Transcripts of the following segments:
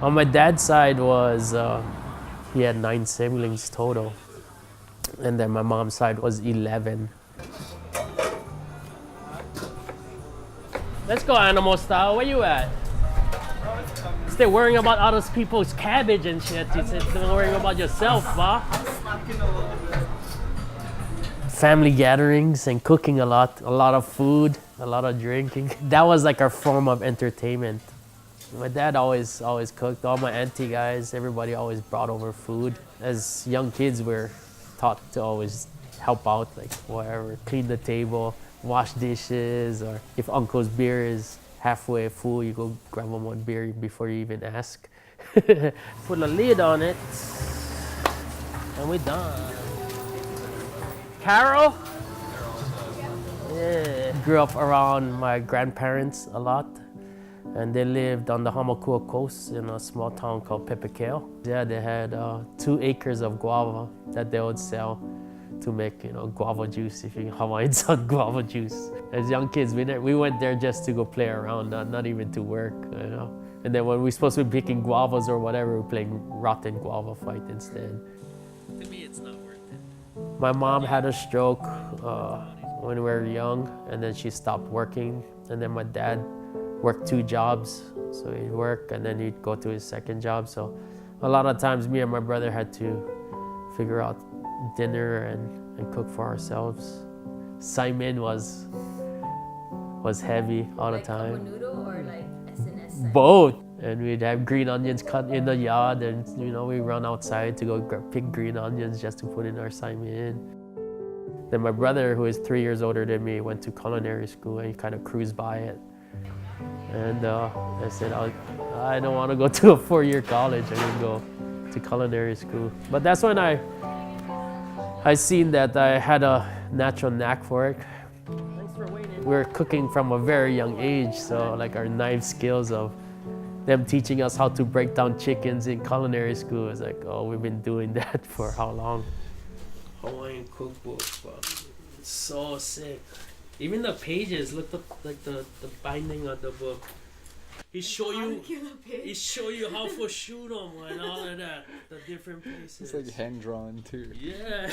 On my dad's side was, he had 9 siblings total. And then my mom's side was 11. Let's go animal style, where you at? Still worrying about other people's cabbage and shit. You said still worrying about yourself, huh? Family gatherings and cooking a lot of food, a lot of drinking. That was like our form of entertainment. My dad always cooked. All my auntie guys, everybody always brought over food. As young kids, we're taught to always help out, like whatever, clean the table, wash dishes, or if uncle's beer is halfway full, you go grab him one beer before you even ask. Put a lid on it, and we're done. Carol? Yeah. Grew up around my grandparents a lot, and they lived on the Hamakua coast in a small town called Perpetuate. Yeah, they had 2 acres of guava that they would sell to make, guava juice, if you Hawaiians on guava juice. As young kids, we went there just to go play around, not even to work, And then when we're supposed to be picking guavas or whatever, we're playing rotten guava fight instead. To me, it's not worth it. My mom had a stroke when we were young, and then she stopped working. And then my dad worked 2 jobs. So he'd work and then he'd go to his second job. So a lot of times me and my brother had to figure out dinner and cook for ourselves. Simon was heavy all the time. Like noodle or like SNS? Both. And we'd have green onions cut in the yard, and we run outside to go pick green onions just to put in our Simon. Then my brother, who is 3 years older than me, went to culinary school and he kind of cruised by it. And I said, I don't want to go to a 4-year college. I can go to culinary school. But that's when I seen that I had a natural knack for it. Thanks for waiting. We were cooking from a very young age, so like our knife skills of them teaching us how to break down chickens in culinary school is like, oh, we've been doing that for how long? Hawaiian cookbook, it's so sick. Even the pages, look like the binding on the book. He show you how to shoot them and all of that, the different places. It's like hand drawn too. Yeah.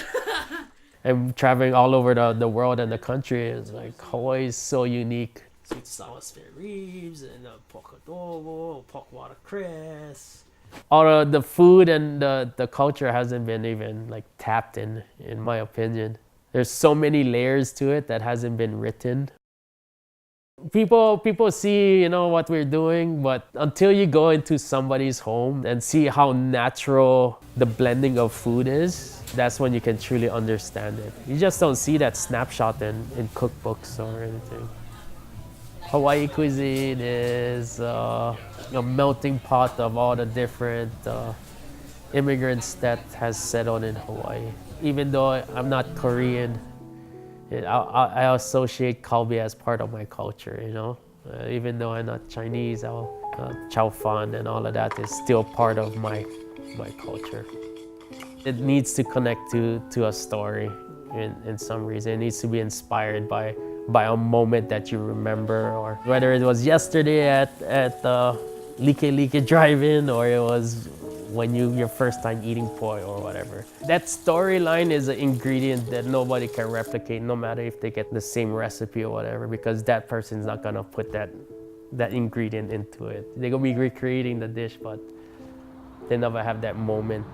And traveling all over the world and the country, is like Hawaii is so unique. Sweet sour spare ribs and pork adobo, pork watercress. All of the food and the culture hasn't been even like tapped in my opinion. There's so many layers to it that hasn't been written. People see, what we're doing, but until you go into somebody's home and see how natural the blending of food is, that's when you can truly understand it. You just don't see that snapshot in cookbooks or anything. Hawaii cuisine is a melting pot of all the different immigrants that has settled in Hawaii. Even though I'm not Korean, I associate kalbi as part of my culture, even though I'm not Chinese, chow fan and all of that is still part of my culture. It needs to connect to a story in some reason. It needs to be inspired by a moment that you remember, or whether it was yesterday at Like Drive-In, or it was when your first time eating poi or whatever. That storyline is an ingredient that nobody can replicate, no matter if they get the same recipe or whatever, because that person's not gonna put that ingredient into it. They're gonna be recreating the dish, but they never have that moment.